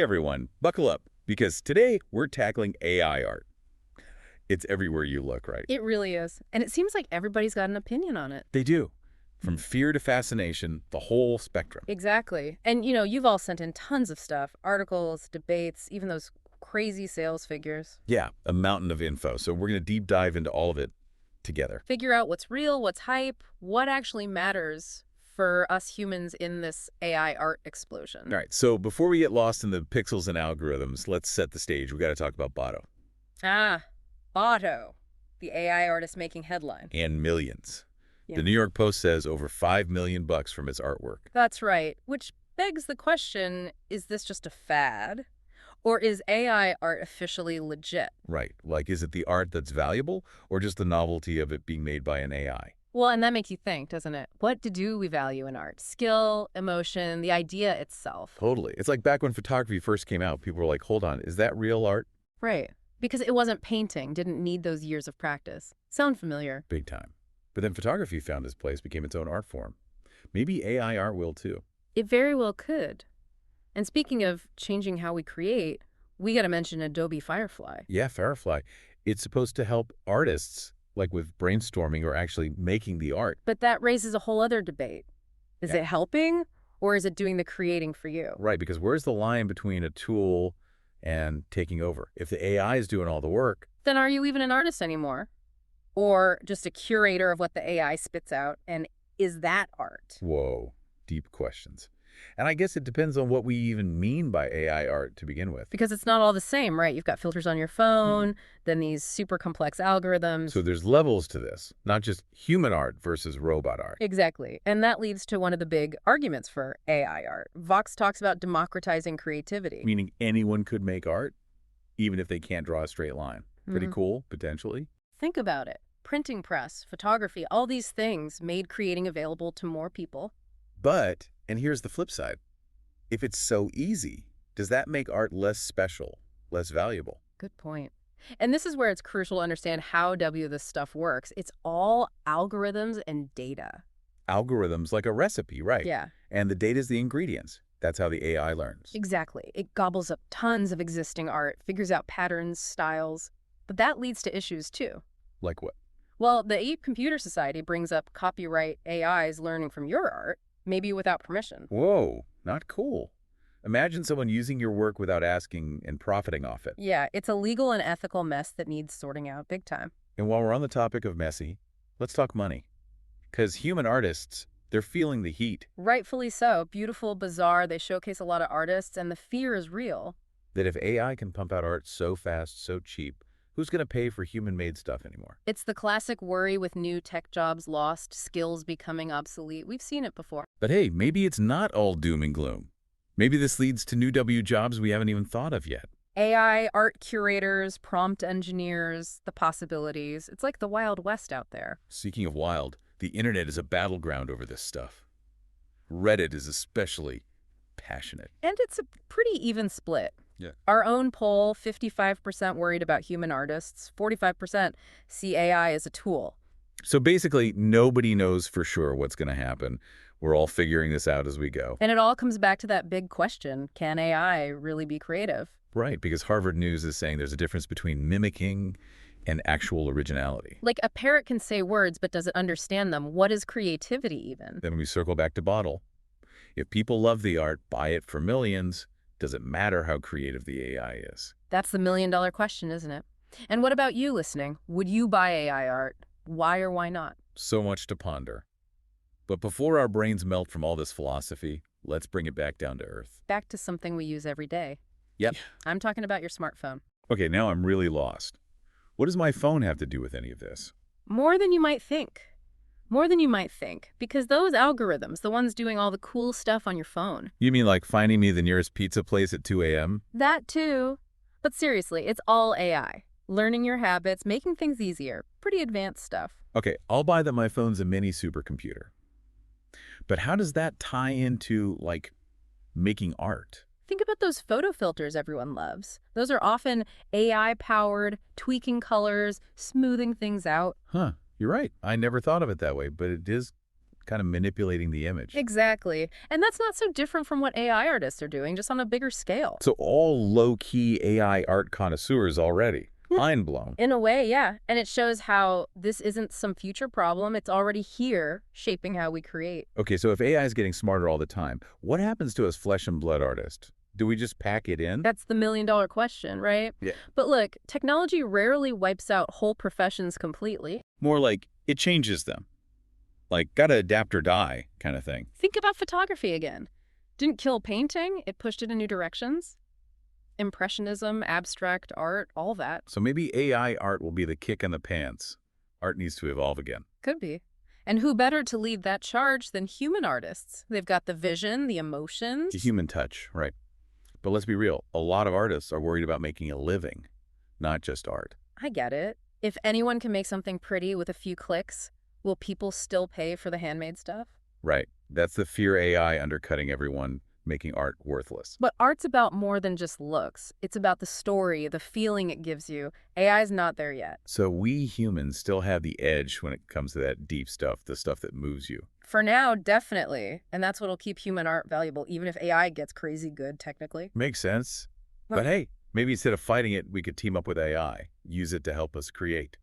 everyone, buckle up, because today we're tackling AI art. It's everywhere you look, right? It really is. And it seems like everybody's got an opinion on it. They do. From fear to fascination, the whole spectrum. Exactly. And, you've all sent in tons of stuff, articles, debates, even those crazy sales figures. Yeah, a mountain of info. So we're going to deep dive into all of it together. Figure out what's real, what's hype, what actually matters for us humans in this AI art explosion. All right, so before we get lost in the pixels and algorithms, let's set the stage. We got to talk about Botto. Botto, the AI artist making headline. And millions. Yeah. The New York Post says over $5 million from its artwork. That's right, which begs the question, is this just a fad? Or is AI art officially legit? Right, like is it the art that's valuable or just the novelty of it being made by an AI? Well, and that makes you think, doesn't it? What do we value in art? Skill, emotion, the idea itself. Totally. It's like back when photography first came out, people were like, hold on, is that real art? Right. Because it wasn't painting, didn't need those years of practice. Sound familiar? Big time. But then photography found its place, became its own art form. Maybe AI art will too. It very well could. And speaking of changing how we create, we got to mention Adobe Firefly. Yeah, Firefly. It's supposed to help artists, like with brainstorming or actually making the art. But that raises a whole other debate. Is Yeah. it helping or is it doing the creating for you? Right, because where's the line between a tool and taking over? If the AI is doing all the work, Then are you even an artist anymore? Or just a curator of what the AI spits out? And is that art? whoa, deep questions. And I guess it depends on what we even mean by AI art to begin with. Because it's not all the same, right? You've got filters on your phone, then these super complex algorithms. So there's levels to this, not just human art versus robot art. Exactly. And that leads to one of the big arguments for AI art. Vox talks about democratizing creativity. Meaning anyone could make art, even if they can't draw a straight line. Pretty cool, potentially. Think about it. Printing press, photography, all these things made creating available to more people. But, and here's the flip side, if it's so easy, does that make art less special, less valuable? Good point. And this is where it's crucial to understand how this stuff works. It's all algorithms and data. Algorithms like a recipe, right? Yeah. And the data's the ingredients. That's how the AI learns. Exactly. It gobbles up tons of existing art, figures out patterns, styles. But that leads to issues too. Like what? Well, the Ape Computer Society brings up copyright AIs learning from your art, maybe without permission. Whoa, not cool. Imagine someone using your work without asking and profiting off it. Yeah, it's a legal and ethical mess that needs sorting out big time. And while we're on the topic of messy, let's talk money. Because human artists, they're feeling the heat. Rightfully so. Beautiful, bizarre, they showcase a lot of artists, and the fear is real. That if AI can pump out art so fast, so cheap, who's going to pay for human-made stuff anymore? It's the classic worry with new tech jobs lost, skills becoming obsolete. We've seen it before. But hey, maybe it's not all doom and gloom. Maybe this leads to new jobs we haven't even thought of yet. AI, art curators, prompt engineers, the possibilities. It's like the Wild West out there. Speaking of wild, the internet is a battleground over this stuff. Reddit is especially passionate. And it's a pretty even split. Yeah. Our own poll, 55% worried about human artists, 45% see AI as a tool. So basically, nobody knows for sure what's going to happen. We're all figuring this out as we go. And it all comes back to that big question, can AI really be creative? Right, because Harvard News is saying there's a difference between mimicking and actual originality. Like a parrot can say words, but does it understand them? What is creativity even? Then we circle back to Botto. If people love the art, buy it for millions, does it matter how creative the AI is? That's the million-dollar question, isn't it? And what about you listening? Would you buy AI art? Why or why not? So much to ponder. But before our brains melt from all this philosophy, let's bring it back down to earth. Back to something we use every day. Yep. I'm talking about your smartphone. Okay, now I'm really lost. What does my phone have to do with any of this? More than you might think. More than you might think. Because those algorithms, the ones doing all the cool stuff on your phone. You mean like finding me the nearest pizza place at 2 a.m.? That too. But seriously, it's all AI. Learning your habits, making things easier. Pretty advanced stuff. Okay, I'll buy that my phone's a mini supercomputer. But how does that tie into, like, making art? Think about those photo filters everyone loves. Those are often AI-powered, tweaking colors, smoothing things out. Huh, you're right. I never thought of it that way, but it is kind of manipulating the image. Exactly. And that's not so different from what AI artists are doing, just on a bigger scale. So all low-key AI art connoisseurs already. Mind blown. In a way, yeah. And it shows how this isn't some future problem. It's already here, shaping how we create. Okay, so if AI is getting smarter all the time, what happens to us flesh and blood artists? Do we just pack it in? That's the million-dollar question, right? Yeah. But look, technology rarely wipes out whole professions completely. More like it changes them. Like, gotta adapt or die kind of thing. Think about photography again. Didn't kill painting, it pushed it in new directions. Impressionism, abstract art, all that. So maybe AI art will be the kick in the pants. Art needs to evolve again. Could be. And who better to lead that charge than human artists? They've got the vision, the emotions. The human touch, right. But let's be real, a lot of artists are worried about making a living, not just art. I get it. If anyone can make something pretty with a few clicks, will people still pay for the handmade stuff? Right. That's the fear AI undercutting everyone, making art worthless. But art's about more than just looks. It's about the story, the feeling it gives you. AI's not there yet. So we humans still have the edge when it comes to that deep stuff, the stuff that moves you. For now, definitely. And that's what'll keep human art valuable, even if AI gets crazy good technically. Makes sense. Well- But hey, maybe instead of fighting it, we could team up with AI, use it to help us create.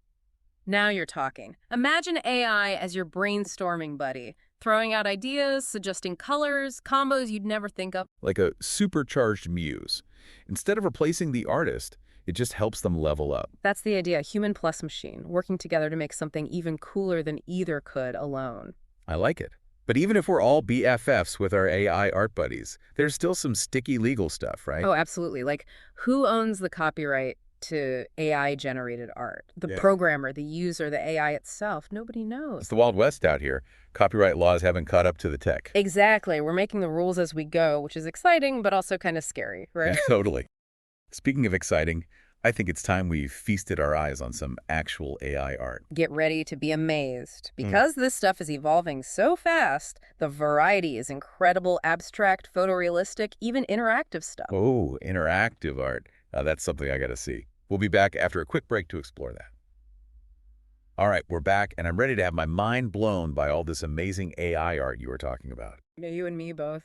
Now you're talking. Imagine AI as your brainstorming buddy, throwing out ideas, suggesting colors, combos you'd never think of. Like a supercharged muse. Instead of replacing the artist, it just helps them level up. That's the idea, human plus machine, working together to make something even cooler than either could alone. I like it. But even if we're all BFFs with our AI art buddies, there's still some sticky legal stuff, right? Oh, absolutely. Like, who owns the copyright to AI-generated art? The Yeah. programmer, the user, the AI itself? Nobody knows. It's the Wild West out here. Copyright laws haven't caught up to the tech. Exactly. We're making the rules as we go, which is exciting, but also kind of scary, right? Yeah, totally. Speaking of exciting, I think it's time we feasted our eyes on some actual AI art. Get ready to be amazed. Because this stuff is evolving so fast, the variety is incredible, abstract, photorealistic, even interactive stuff. Oh, interactive art. That's something I gotta see. We'll be back after a quick break to explore that. All right, we're back, and I'm ready to have my mind blown by all this amazing AI art you were talking about. Yeah, you and me both.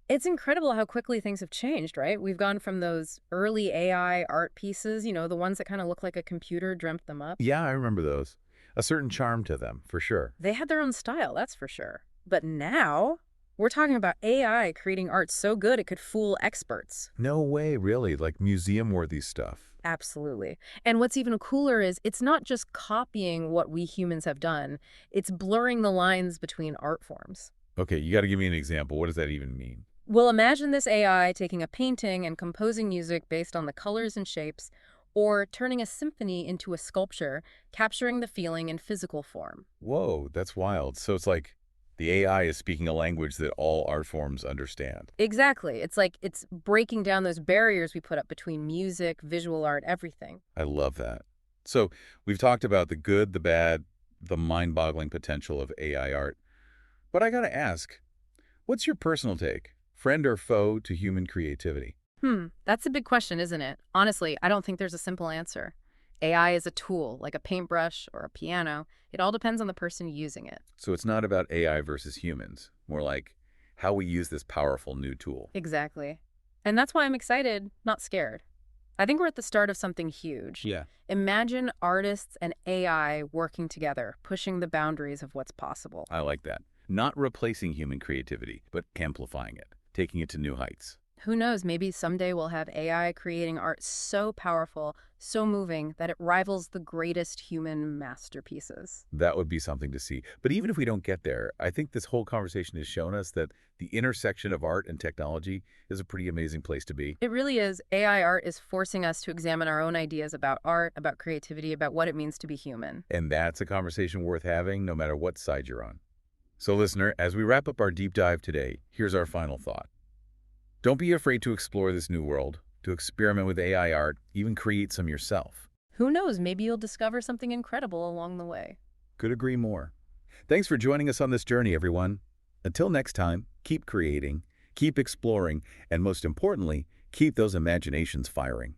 It's incredible how quickly things have changed, right? We've gone from those early AI art pieces, the ones that kind of look like a computer dreamt them up. Yeah, I remember those. A certain charm to them, for sure. They had their own style, that's for sure. But now, we're talking about AI creating art so good it could fool experts. No way, really, like museum-worthy stuff. Absolutely. And what's even cooler is it's not just copying what we humans have done, it's blurring the lines between art forms. Okay, you gotta give me an example. What does that even mean? Well, imagine this AI taking a painting and composing music based on the colors and shapes, or turning a symphony into a sculpture, capturing the feeling in physical form. Whoa, that's wild. So it's like the AI is speaking a language that all art forms understand. Exactly. It's like it's breaking down those barriers we put up between music, visual art, everything. I love that. So we've talked about the good, the bad, the mind-boggling potential of AI art. But I gotta ask, what's your personal take? Friend or foe to human creativity? That's a big question, isn't it? Honestly, I don't think there's a simple answer. AI is a tool, like a paintbrush or a piano. It all depends on the person using it. So it's not about AI versus humans, more like how we use this powerful new tool. Exactly. And that's why I'm excited, not scared. I think we're at the start of something huge. Yeah. Imagine artists and AI working together, pushing the boundaries of what's possible. I like that. Not replacing human creativity, but amplifying it, taking it to new heights. Who knows, maybe someday we'll have AI creating art so powerful, so moving, that it rivals the greatest human masterpieces. That would be something to see. But even if we don't get there, I think this whole conversation has shown us that the intersection of art and technology is a pretty amazing place to be. It really is. AI art is forcing us to examine our own ideas about art, about creativity, about what it means to be human. And that's a conversation worth having no matter what side you're on. So listener, as we wrap up our deep dive today, here's our final thought. Don't be afraid to explore this new world, to experiment with AI art, even create some yourself. Who knows, maybe you'll discover something incredible along the way. Could agree more. Thanks for joining us on this journey, everyone. Until next time, keep creating, keep exploring, and most importantly, keep those imaginations firing.